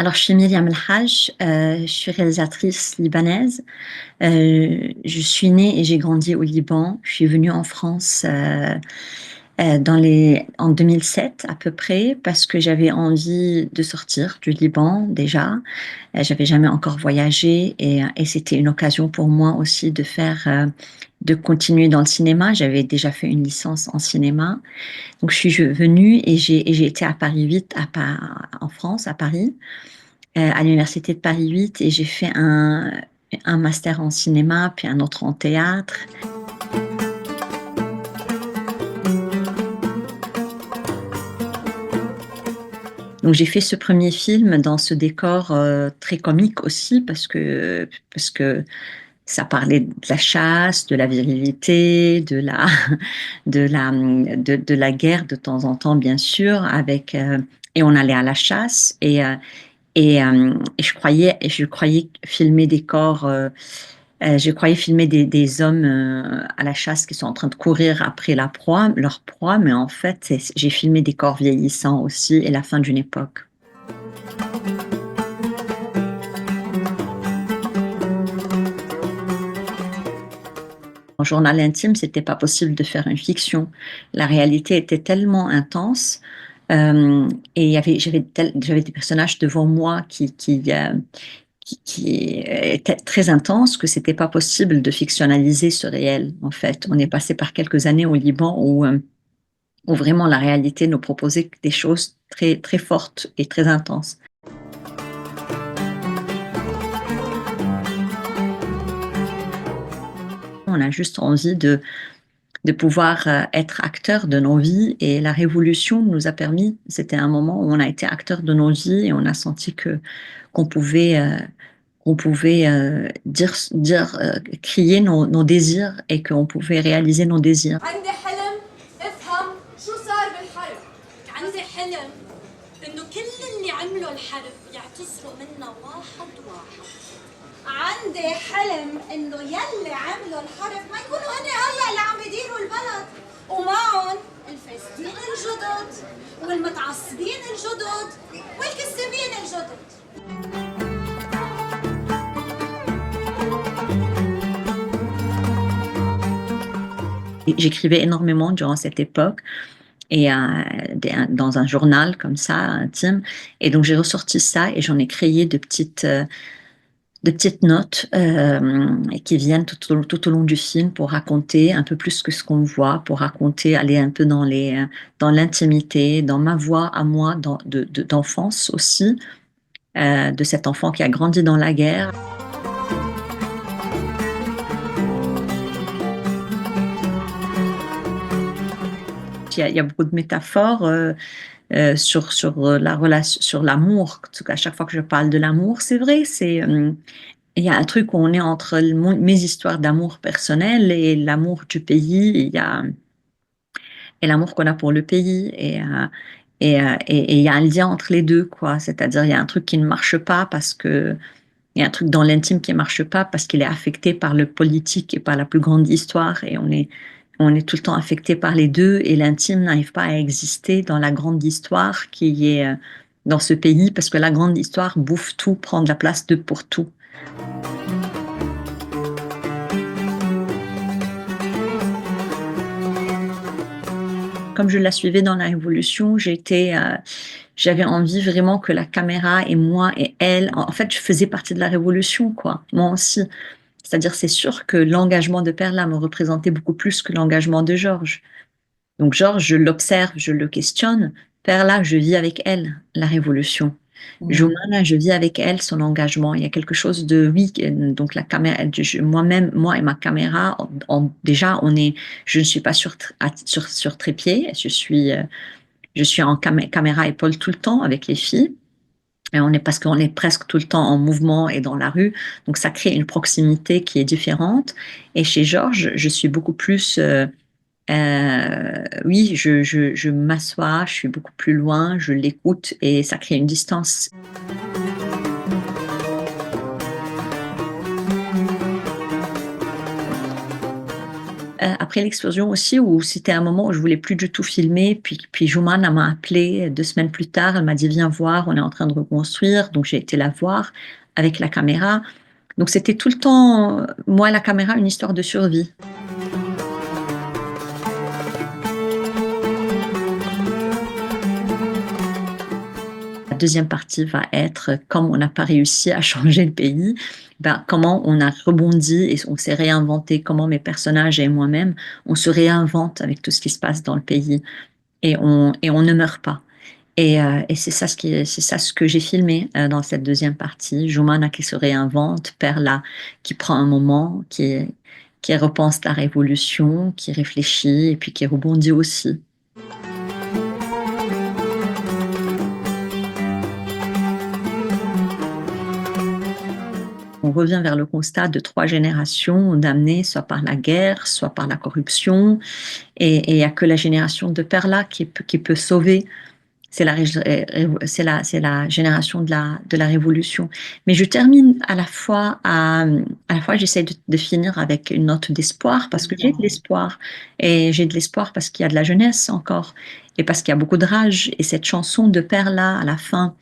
Alors, je suis Myriam El Hadj, je suis réalisatrice libanaise. Je suis née et j'ai grandi au Liban. Je suis venue en France en 2007 à peu près parce que j'avais envie de sortir du Liban déjà. J'avais jamais encore voyagé et c'était une occasion pour moi aussi de continuer dans le cinéma. J'avais déjà fait une licence en cinéma. Donc, je suis venue et j'ai été à Paris 8, en France, à Paris, à l'université de Paris 8 et j'ai fait un master en cinéma, puis un autre en théâtre. Donc j'ai fait ce premier film dans ce décor très comique aussi parce que ça parlait de la chasse, de la virilité, de la guerre de temps en temps bien sûr et on allait à la chasse et je croyais filmer des corps. Je croyais filmer des hommes à la chasse qui sont en train de courir après leur proie, mais en fait, j'ai filmé des corps vieillissants aussi et la fin d'une époque. En journal intime, c'était pas possible de faire une fiction. La réalité était tellement intense euh, et j'avais des personnages devant moi qui était très intense que c'était pas possible de fictionnaliser ce réel, en fait. On est passé par quelques années au Liban où vraiment la réalité nous proposait des choses très, très fortes et très intenses. On a juste envie de pouvoir être acteur de nos vies et la révolution nous a permis, c'était un moment où on a été acteur de nos vies et on a senti qu'on pouvait crier nos désirs et qu'on pouvait réaliser nos désirs. عندي حلم افهم شو صار بالحرب. عندي حلم انه كل اللي عملوا الحرب يعتذروا منا واحد واحد. عندي حلم انه يلي عملوا الحرب ما يكونوا هن هلا اللي عم يديروا البلد ومعهم الفاسدين الجدد والمتعصبين الجدد والكذابين الجدد. J'écrivais énormément durant cette époque et dans un journal comme ça, intime. Et donc j'ai ressorti ça et j'en ai créé de petites notes qui viennent tout au long du film pour raconter un peu plus que ce qu'on voit, pour raconter, aller un peu dans l'intimité, dans ma voix à moi, d'enfance aussi, de cet enfant qui a grandi dans la guerre. Il y a beaucoup de métaphores sur la relation, sur l'amour. En tout cas, à chaque fois que je parle de l'amour, c'est vrai, il y a un truc où on est entre mes histoires d'amour personnel et l'amour du pays. Et l'amour qu'on a pour le pays. Et il y a un lien entre les deux, quoi. C'est-à-dire, il y a un truc qui ne marche pas il y a un truc dans l'intime qui ne marche pas parce qu'il est affecté par le politique et par la plus grande histoire. Et on est tout le temps affecté par les deux et l'intime n'arrive pas à exister dans la grande histoire qui est dans ce pays parce que la grande histoire bouffe tout, prend de la place pour tout. Comme je la suivais dans la Révolution, j'avais envie vraiment que la caméra et moi et elle, en fait, je faisais partie de la Révolution, quoi. Moi aussi. C'est-à-dire, c'est sûr que l'engagement de Perla me représentait beaucoup plus que l'engagement de Georges. Donc Georges, je l'observe, je le questionne. Perla, je vis avec elle la Révolution. Joumana, je vis avec elle son engagement. Il y a quelque chose de oui. Donc la caméra, moi-même, moi et ma caméra, déjà, je ne suis pas sur trépied. Je suis en caméra épaule tout le temps avec les filles. Et parce qu'on est presque tout le temps en mouvement et dans la rue, donc ça crée une proximité qui est différente. Et chez Georges, je suis beaucoup plus, oui, je m'assois, je suis beaucoup plus loin, je l'écoute et ça crée une distance. Après après l'explosion aussi, où c'était un moment où je voulais plus du tout filmer, puis Joumane m'a appelée 2 semaines plus tard, elle m'a dit: «Viens voir, on est en train de reconstruire», donc j'ai été la voir avec la caméra. Donc c'était tout le temps, moi, la caméra, une histoire de survie. La deuxième partie va être, comme on n'a pas réussi à changer le pays, ben, comment on a rebondi et on s'est réinventé, comment mes personnages et moi-même, on se réinvente avec tout ce qui se passe dans le pays et on ne meurt pas. Et c'est ça c'est ça ce que j'ai filmé dans cette deuxième partie. Joumana qui se réinvente, Perla qui prend un moment, qui repense la révolution, qui réfléchit et puis qui rebondit aussi. On revient vers le constat de 3 générations damnées, soit par la guerre, soit par la corruption, et il n'y a que la génération de Perla qui peut sauver. C'est la génération de la révolution. Mais je termine à la fois j'essaie de finir avec une note d'espoir parce que j'ai de l'espoir et j'ai de l'espoir parce qu'il y a de la jeunesse encore et parce qu'il y a beaucoup de rage et cette chanson de Perla à la fin,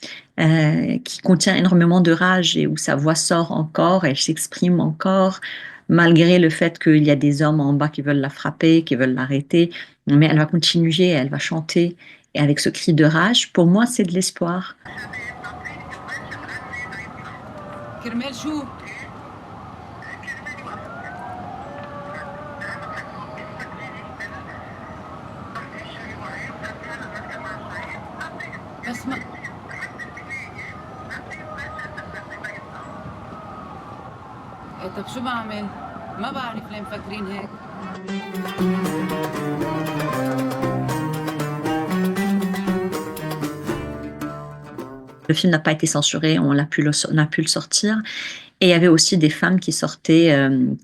qui contient énormément de rage et où sa voix sort encore, elle s'exprime encore malgré le fait qu'il y a des hommes en bas qui veulent la frapper, qui veulent l'arrêter, mais elle va continuer, elle va chanter et avec ce cri de rage, pour moi, c'est de l'espoir. كرمال شو؟ بس ما إيه، طب شو بعمل؟ ما بعرف ليه مفكرين هيك. Le film n'a pas été censuré, on a pu le sortir. Et il y avait aussi des femmes qui sortaient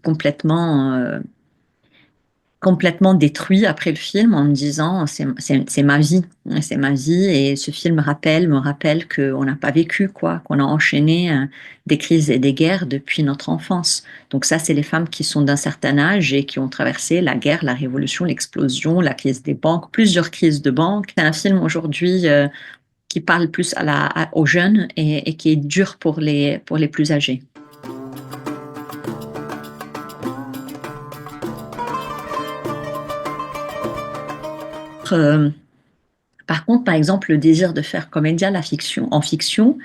complètement détruites après le film en me disant c'est ma vie et ce film me rappelle qu'on n'a pas vécu quoi, qu'on a enchaîné des crises et des guerres depuis notre enfance. Donc ça, c'est les femmes qui sont d'un certain âge et qui ont traversé la guerre, la révolution, l'explosion, la crise des banques, plusieurs crises de banques. C'est un film aujourd'hui qui parle plus aux jeunes et qui est dur pour les plus âgés. Euh, Par contre, par exemple, le désir de faire comédia en fiction,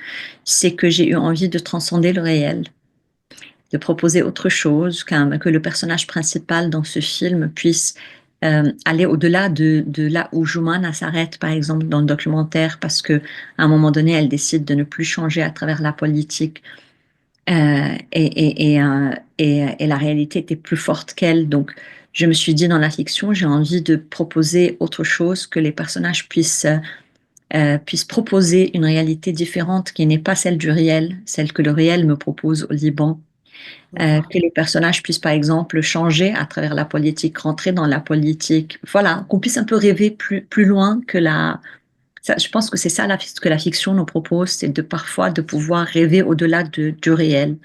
c'est que j'ai eu envie de transcender le réel, de proposer autre chose, que le personnage principal dans ce film puisse aller au-delà de là où Joumana s'arrête, par exemple, dans le documentaire, parce que à un moment donné, elle décide de ne plus changer à travers la politique. Et la réalité était plus forte qu'elle. Donc, je me suis dit, dans la fiction, j'ai envie de proposer autre chose, que les personnages puissent proposer une réalité différente qui n'est pas celle du réel, celle que le réel me propose au Liban. Que les personnages puissent, par exemple, changer à travers la politique, rentrer dans la politique. Voilà, qu'on puisse un peu rêver plus loin que je pense que c'est ça ce que la fiction nous propose, c'est parfois de pouvoir rêver au-delà du réel.